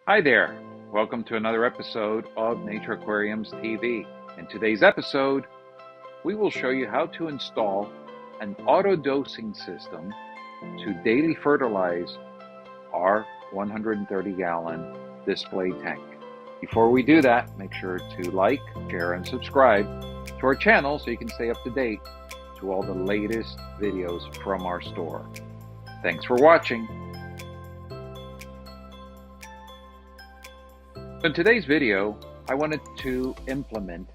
Hi there. Welcome to another episode of Nature Aquariums TV. In today's episode, we will show you how to install an auto-dosing system to daily fertilize our 130-gallon display tank. Before we do that, make sure to like, share, and subscribe to our channel so you can stay up to date to all the latest videos from our store. Thanks for watching. In today's video, I wanted to implement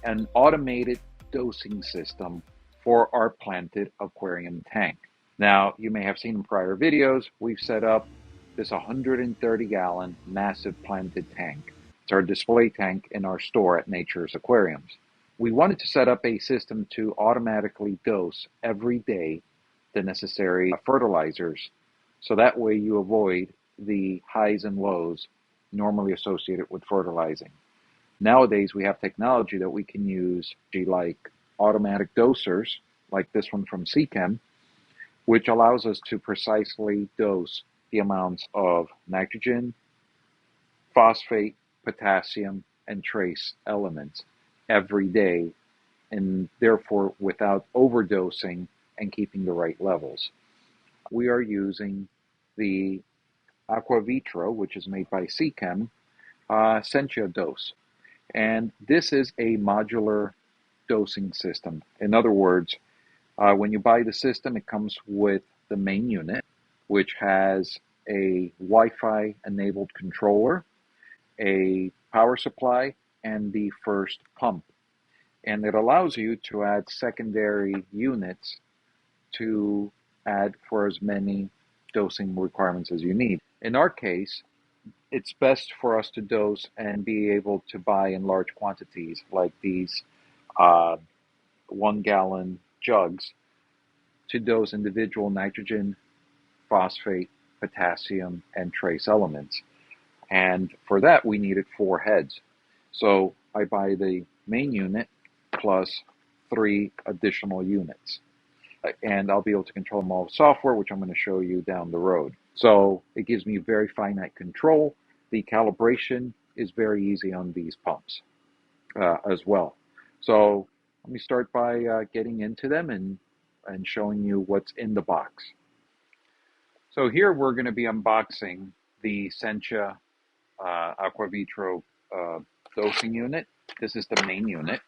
an automated dosing system for our planted aquarium tank. Now, you may have seen in prior videos, we've set up this 130-gallon massive planted tank. It's our display tank in our store at Nature's Aquariums. We wanted to set up a system to automatically dose every day the necessary fertilizers, so that way you avoid the highs and lows normally associated with fertilizing. Nowadays, we have technology that we can use, like automatic dosers, like this one from Seachem, which allows us to precisely dose the amounts of nitrogen, phosphate, potassium, and trace elements every day, and therefore without overdosing and keeping the right levels. We are using the Aquavitro, which is made by Seachem, Sencha dose. And this is a modular dosing system. In other words, when you buy the system, it comes with the main unit, which has a Wi-Fi enabled controller, a power supply, and the first pump. And it allows you to add secondary units to add for as many dosing requirements as you need. In our case, it's best for us to dose and be able to buy in large quantities, like these 1-gallon jugs, to dose individual nitrogen, phosphate, potassium, and trace elements. And for that, we needed 4 heads. So I buy the main unit plus 3 additional units. And I'll be able to control them all with software, which I'm going to show you down the road. So it gives me very finite control. The calibration is very easy on these pumps as well. So let me start by getting into them and showing you what's in the box. So here we're going to be unboxing the Sencha Aquavitro dosing unit. This is the main unit.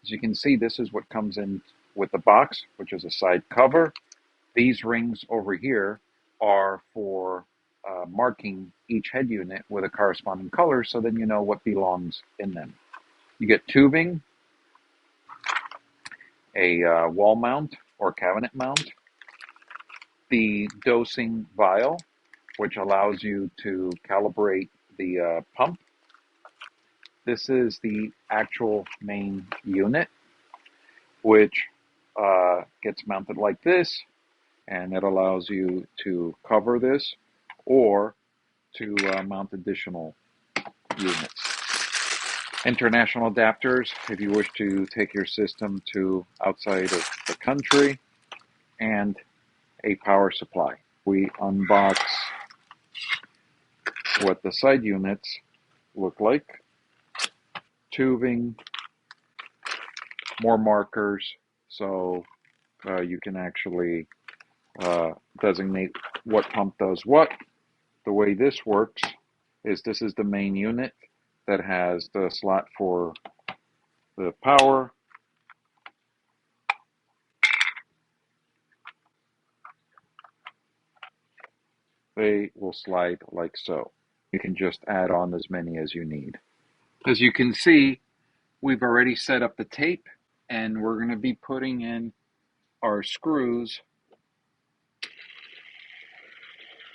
As you can see, this is what comes in with the box, which is a side cover. These rings over here are for marking each head unit with a corresponding color, so then you know what belongs in them. You get tubing, a wall mount or cabinet mount, the dosing vial, which allows you to calibrate the pump. This is the actual main unit, which gets mounted like this, and it allows you to cover this or to mount additional units. International adapters if you wish to take your system to outside of the country, and a power supply. We unbox what the side units look like. Tubing, more markers, so you can actually designate what pump does what. The way this works is this is the main unit that has the slot for the power. They will slide like so. You can just add on as many as you need. As you can see, we've already set up the tape, and we're going to be putting in our screws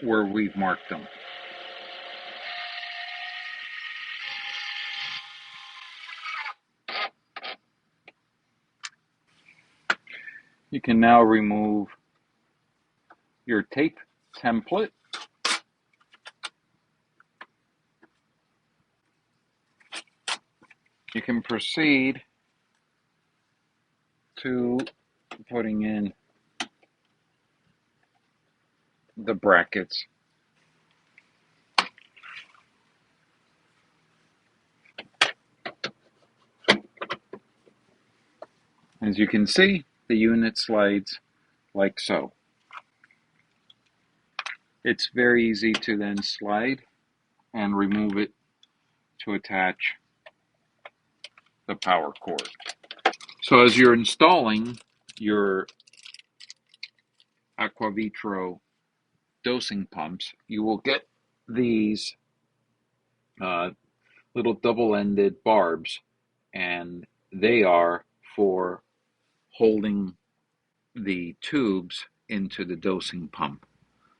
where we've marked them. You can now remove your tape template. You can proceed to putting in the brackets. As you can see, the unit slides like so. It's very easy to then slide and remove it to attach the power cord. So as you're installing your Aquavitro dosing pumps, you will get these little double-ended barbs, and they are for holding the tubes into the dosing pump.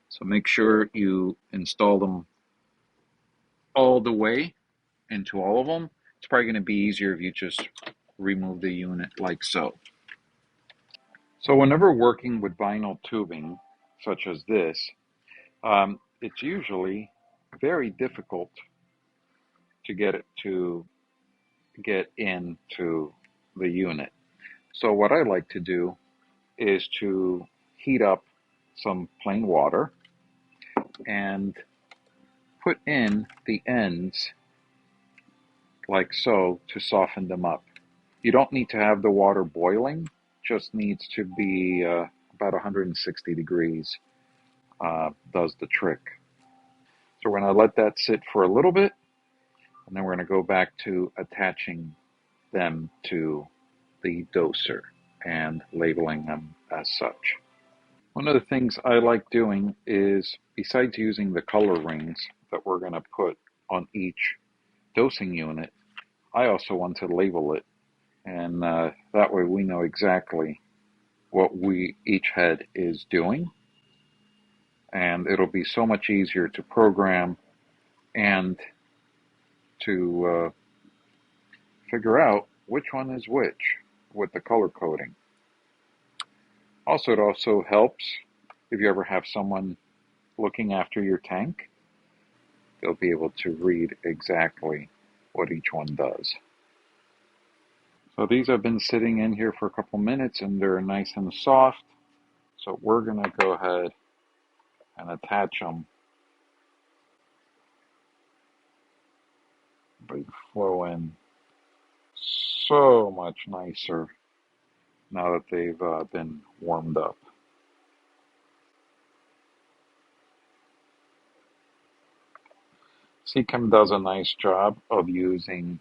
So make sure you install them all the way into all of them. It's probably going to be easier if you just remove the unit like so. So whenever working with vinyl tubing, such as this, it's usually very difficult to get it to get into the unit. So what I like to do is to heat up some plain water and put in the ends like so to soften them up. You don't need to have the water boiling, just needs to be about 160 degrees, does the trick. So we're going to let that sit for a little bit, and then we're going to go back to attaching them to the doser and labeling them as such. One of the things I like doing is, besides using the color rings that we're going to put on each dosing unit, I also want to label it, and that way we know exactly what each head is doing, and it'll be so much easier to program and to figure out which one is which with the color coding. Also, it also helps if you ever have someone looking after your tank. They'll be able to read exactly what each one does. So these have been sitting in here for a couple minutes and they're nice and soft. So we're going to go ahead and attach them. They flow in so much nicer now that they've been warmed up. Seachem does a nice job of using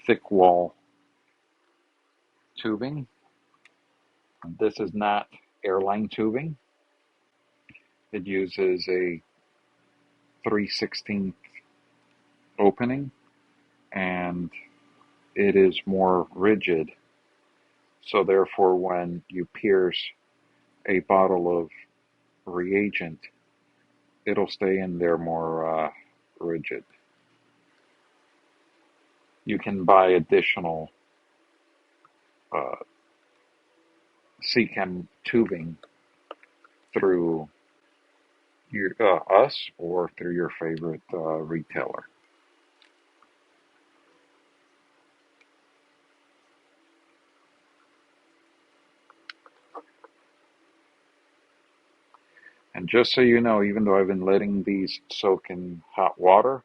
thick wall tubing. This is not airline tubing. It uses a 3/16 opening, and it is more rigid. So therefore, when you pierce a bottle of reagent, it'll stay in there more rigid. You can buy additional Seachem tubing through us or through your favorite retailer. And just so you know, even though I've been letting these soak in hot water,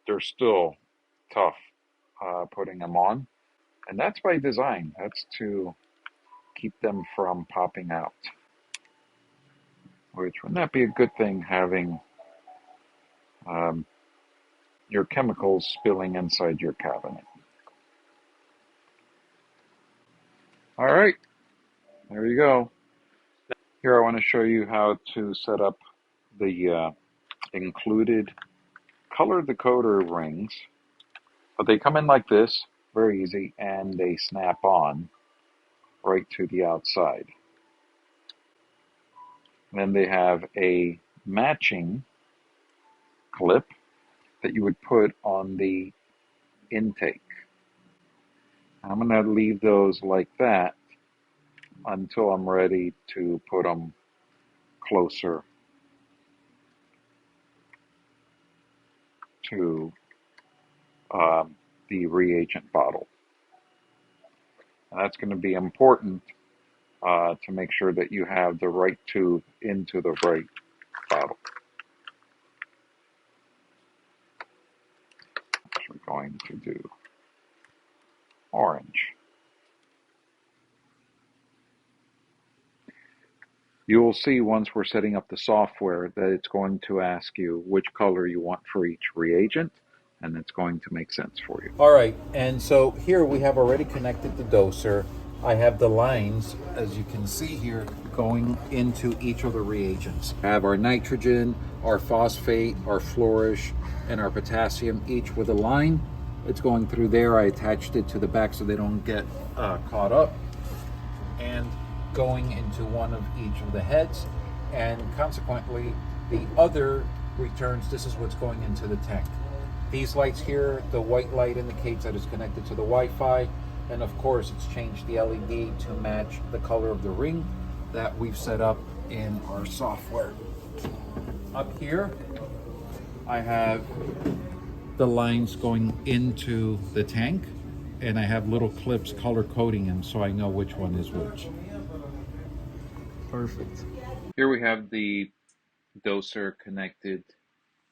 they're still tough putting them on. And that's by design. That's to keep them from popping out. Which wouldn't that be a good thing, having um, your chemicals spilling inside your cabinet? All right, there you go. Here I want to show you how to set up the included color decoder rings. But they come in like this, very easy, and they snap on right to the outside. And then they have a matching clip that you would put on the intake. I'm going to leave those like that until I'm ready to put them closer to the reagent bottle. And that's going to be important to make sure that you have the right tube into the right bottle. So we're going to do orange. You will see once we're setting up the software that it's going to ask you which color you want for each reagent, and it's going to make sense for you. All right, and so here we have already connected the doser. I have the lines, as you can see here, going into each of the reagents. I have our nitrogen, our phosphate, our flourish, and our potassium, each with a line. It's going through there. I attached it to the back so they don't get caught up. And going into one of each of the heads, and consequently the other returns. This is what's going into the tank. These lights here, the white light indicates that it's connected to the Wi-Fi, and of course it's changed the LED to match the color of the ring that we've set up in our software. Up here I have the lines going into the tank, and I have little clips color coding them so I know which one is which. Perfect. Here we have the doser connected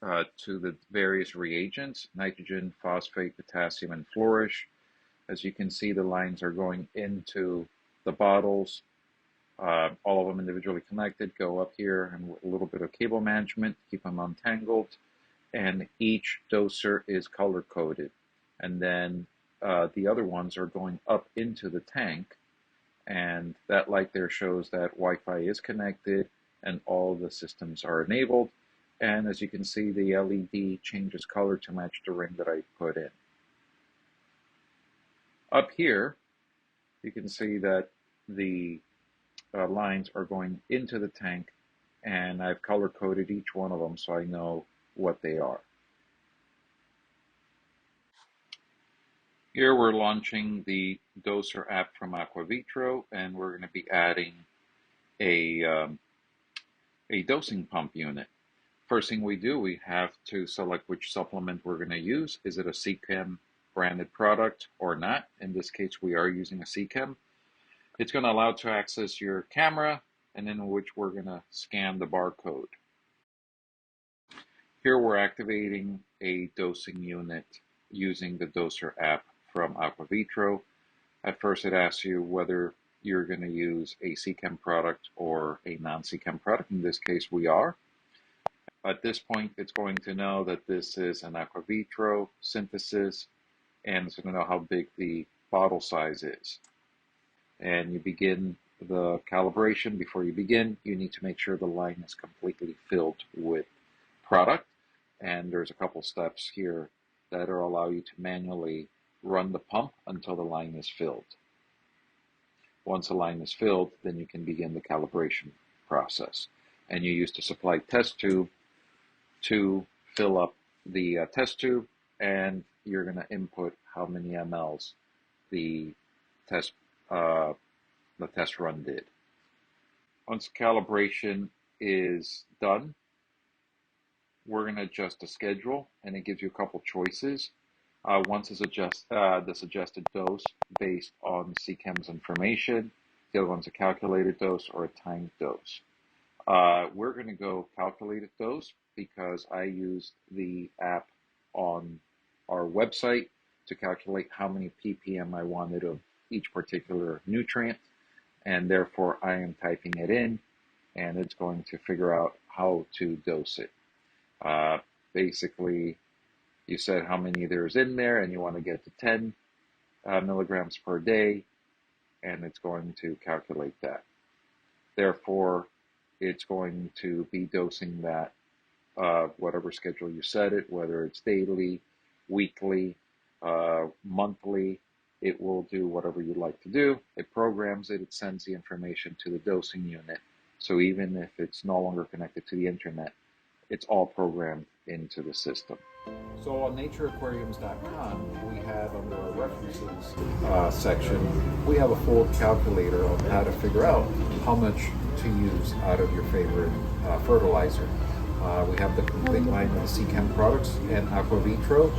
to the various reagents: nitrogen, phosphate, potassium, and flourish. As you can see, the lines are going into the bottles. All of them individually connected, go up here, and a little bit of cable management, keep them untangled. And each doser is color coded. And then the other ones are going up into the tank, and that light there shows that Wi-Fi is connected and all the systems are enabled. And as you can see, the LED changes color to match the ring that I put in. Up here, you can see that the lines are going into the tank, and I've color coded each one of them so I know what they are. Here we're launching the Doser app from Aquavitro, and we're going to be adding a dosing pump unit. First thing we do, we have to select which supplement we're going to use. Is it a CChem branded product or not? In this case, we are using a CChem. It's going to allow to access your camera, and in which we're going to scan the barcode. Here we're activating a dosing unit using the Doser app from Aquavitro. At first it asks you whether you're going to use a CChem product or a non-CChem product. In this case we are. At this point it's going to know that this is an Aquavitro synthesis, and it's going to know how big the bottle size is. And you begin the calibration. Before you begin, you need to make sure the line is completely filled with product, and there's a couple steps here that will allow you to manually run the pump until the line is filled. Once the line is filled, then you can begin the calibration process, and you use the supply test tube to fill up the test tube, and you're going to input how many mLs the test run did. Once calibration is done, we're going to adjust the schedule, and it gives you a couple choices. Once is the suggested dose based on CChem's information. The other one's a calculated dose or a timed dose. We're going to go calculated dose because I used the app on our website to calculate how many ppm I wanted of each particular nutrient, and therefore I am typing it in, and it's going to figure out how to dose it. Basically, you said how many there's in there, and you want to get to 10 milligrams per day, and it's going to calculate that. Therefore, it's going to be dosing that whatever schedule you set it, whether it's daily, weekly, monthly. It will do whatever you'd like to do. It programs it, it sends the information to the dosing unit. So even if it's no longer connected to the internet, it's all programmed into the system. So on natureaquariums.com, we have under our references section, we have a full calculator on how to figure out how much to use out of your favorite fertilizer. We have the complete line of the CChem products and Aquavitro.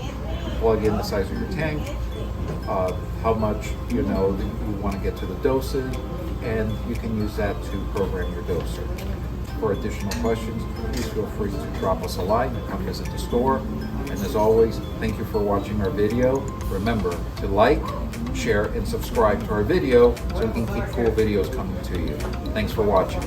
Plug in the size of your tank, how much you know that you want to get to the dosage, and you can use that to program your doser. For additional questions, please feel free to drop us a line and come visit the store. And as always, thank you for watching our video. Remember to like, share, and subscribe to our video so we can keep cool videos coming to you. Thanks for watching.